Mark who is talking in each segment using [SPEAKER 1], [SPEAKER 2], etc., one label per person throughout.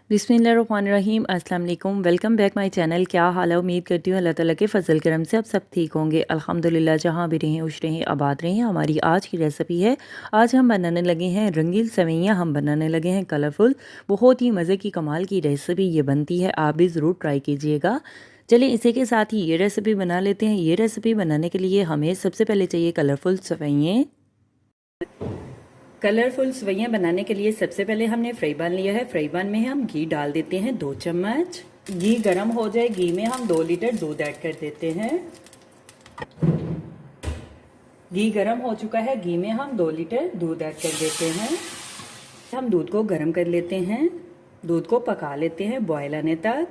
[SPEAKER 1] बिस्मिल्लाहिर्रहमानिर्रहीम अस्सलाम वालेकुम। Welcome back my channel. क्या हाल है? उम्मीद करती हूँ अल्लाह ताला के फ़ज़ल करम से आप सब ठीक होंगे। अल्हम्दुलिल्लाह, जहाँ भी रहें खुश रहें, आबाद रहें। हमारी आज की रेसिपी है, आज हम बनाने लगे हैं रंगीन सेवइयाँ। हम बनाने लगे हैं कलरफुल, बहुत ही मज़े की कमाल की रेसिपी ये बनती है। आप भी ज़रूर ट्राई कीजिएगा। चलिए इसी के साथ ही ये रेसिपी बना लेते हैं। ये रेसिपी बनाने के लिए हमें सबसे पहले चाहिए कलरफुल सेवइयाँ। कलरफुल सेवइयाँ बनाने के लिए सबसे पहले हमने फ्राई पैन लिया है। फ्राई पैन में हम घी डाल देते हैं 2 चम्मच। घी गर्म हो जाए, घी में हम 2 लीटर दूध ऐड कर देते हैं। घी गर्म हो चुका है, घी में हम 2 लीटर दूध ऐड कर देते हैं। हम दूध को गर्म कर लेते हैं, दूध को पका लेते हैं बॉयल आने तक।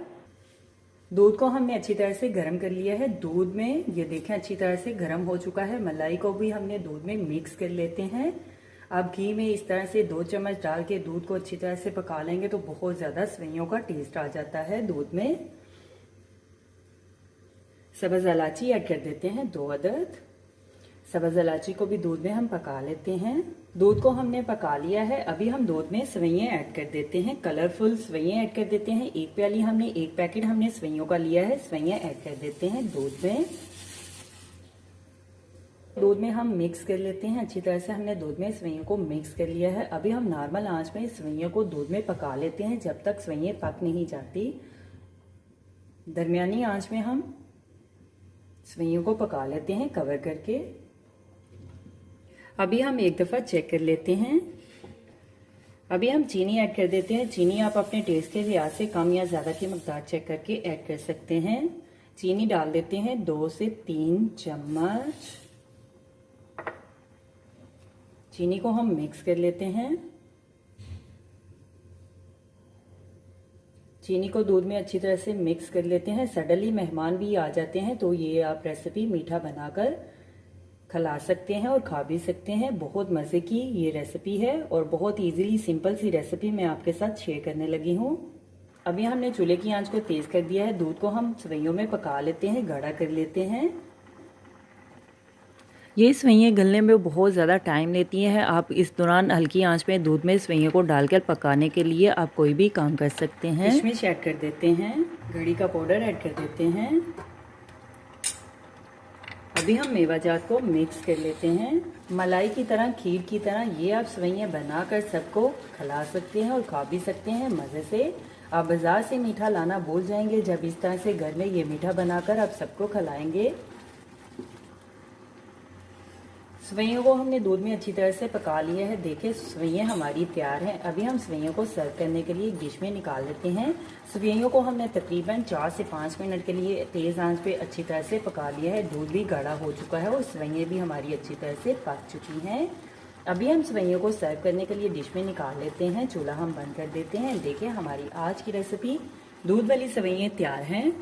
[SPEAKER 1] दूध को हमने अच्छी तरह से गर्म कर लिया है। दूध में ये देखें अच्छी तरह से गर्म हो चुका है। मलाई को भी हमने दूध में मिक्स कर लेते हैं। अब घी में इस तरह से 2 चम्मच डाल के दूध को अच्छी तरह से पका लेंगे तो बहुत ज़्यादा सेवइयों का टेस्ट आ जाता है दूध में। सब्ज़ इलायची ऐड कर देते हैं 2 अदद। सब्ज़ इलायची को भी दूध में हम पका लेते हैं। दूध को हमने पका लिया है। अभी हम दूध में सेवइयाँ ऐड कर देते हैं। कलरफुल सेवइयाँ ऐड कर देते हैं। एक प्याली हमने, एक पैकेट हमने सेवइयों का लिया है। सेवइयाँ ऐड कर देते हैं दूध में। दूध में हम मिक्स कर लेते हैं अच्छी तरह से। हमने दूध में सेवइयों को मिक्स कर लिया है। अभी हम नॉर्मल आंच में सेवइयों को दूध में पका लेते हैं जब तक सेवइयाँ पक नहीं जाती। दरमियानी आंच में हम सेवइयों को पका लेते हैं कवर करके। अभी हम एक दफ़ा चेक कर लेते हैं। अभी हम चीनी ऐड कर देते हैं। चीनी आप अपने टेस्ट के लिहाज से कम या ज़्यादा की मकदार चेक करके ऐड कर सकते हैं। चीनी डाल देते हैं 2 से 3 चम्मच। चीनी को हम मिक्स कर लेते हैं। चीनी को दूध में अच्छी तरह से मिक्स कर लेते हैं। सडनली मेहमान भी आ जाते हैं तो ये आप रेसिपी मीठा बनाकर खिला सकते हैं और खा भी सकते हैं। बहुत मज़े की ये रेसिपी है और बहुत इजीली सिंपल सी रेसिपी मैं आपके साथ शेयर करने लगी हूँ। अभी हमने चूल्हे की आंच को तेज़ कर दिया है। दूध को हम सेवइयों में पका लेते हैं, गाढ़ा कर लेते हैं। ये सेवइयाँ गलने में बहुत ज़्यादा टाइम लेती हैं। आप इस दौरान हल्की आंच में दूध में सेवइयों को डालकर पकाने के लिए आप कोई भी काम कर सकते हैं। किशमिश ऐड कर देते हैं, घड़ी का पाउडर ऐड कर देते हैं। अभी हम मेवाजात को मिक्स कर लेते हैं। मलाई की तरह, खीर की तरह ये आप सेवइयाँ बनाकर सबको खिला सकते हैं और खा भी सकते हैं मज़े से। आप बाज़ार से मीठा लाना भूल जाएंगे जब इस तरह से घर में ये मीठा बनाकर आप सबको खिलाएंगे। सेवइयों को हमने दूध में अच्छी तरह से पका लिया है। देखिए सेवइयाँ हमारी तैयार हैं। अभी हम सेवइयों को सर्व करने के लिए डिश में निकाल लेते हैं। सेवइयों को हमने तकरीबन 4 से 5 मिनट के लिए तेज़ आंच पे अच्छी तरह से पका लिया है। दूध भी गाढ़ा हो चुका है और सेवइयाँ भी हमारी अच्छी तरह से पक चुकी हैं। अभी हम सेवइयों को सर्व करने के लिए डिश में निकाल लेते हैं। चूल्हा हम बंद कर देते हैं। देखिए हमारी आज की रेसिपी दूध वाली सेवइयाँ तैयार हैं।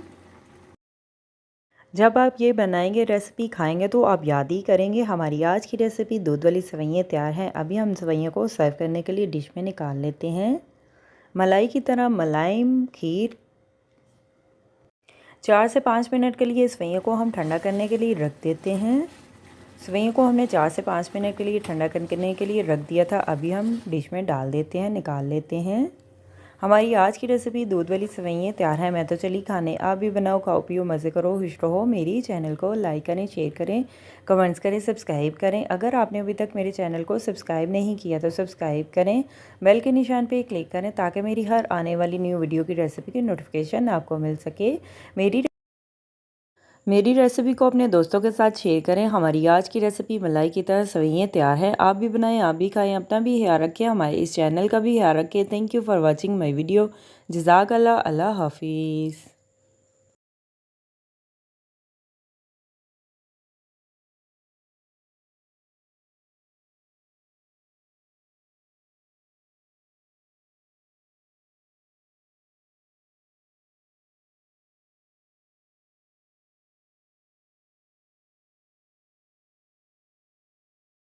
[SPEAKER 1] जब आप ये बनाएंगे, रेसिपी खाएंगे तो आप याद ही करेंगे। हमारी आज की रेसिपी दूध वाली सेवइयाँ तैयार हैं। अभी हम सेवइयों को सर्व करने के लिए डिश में निकाल लेते हैं। मलाई की तरह मुलायम खीर। 4 से 5 मिनट के लिए सेवइयों को हम ठंडा करने के लिए रख देते हैं। सेवइयों को हमने 4 से 5 मिनट के लिए ठंडा करने के लिए रख दिया था। अभी हम डिश में डाल देते हैं, निकाल लेते हैं। हमारी आज की रेसिपी दूध वाली सेवइयाँ तैयार है। मैं तो चली खाने, आप भी बनाओ, खाओ पियो, मज़े करो, खुश रहो। मेरी चैनल को लाइक करें, शेयर करें, कमेंट्स करें, सब्सक्राइब करें। अगर आपने अभी तक मेरे चैनल को सब्सक्राइब नहीं किया तो सब्सक्राइब करें, बेल के निशान पे क्लिक करें ताकि मेरी हर आने वाली न्यू वीडियो की रेसिपी की नोटिफिकेशन आपको मिल सके। मेरी रेसिपी को अपने दोस्तों के साथ शेयर करें। हमारी आज की रेसिपी मलाई की तरह सेवइयाँ तैयार है। आप भी बनाएं, आप भी खाएं, अपना भी ख्याल रखें, हमारे इस चैनल का भी ख्याल रखें। Thank you for watching my video. जज़ाकल्लाह। अल्लाह हाफिज़।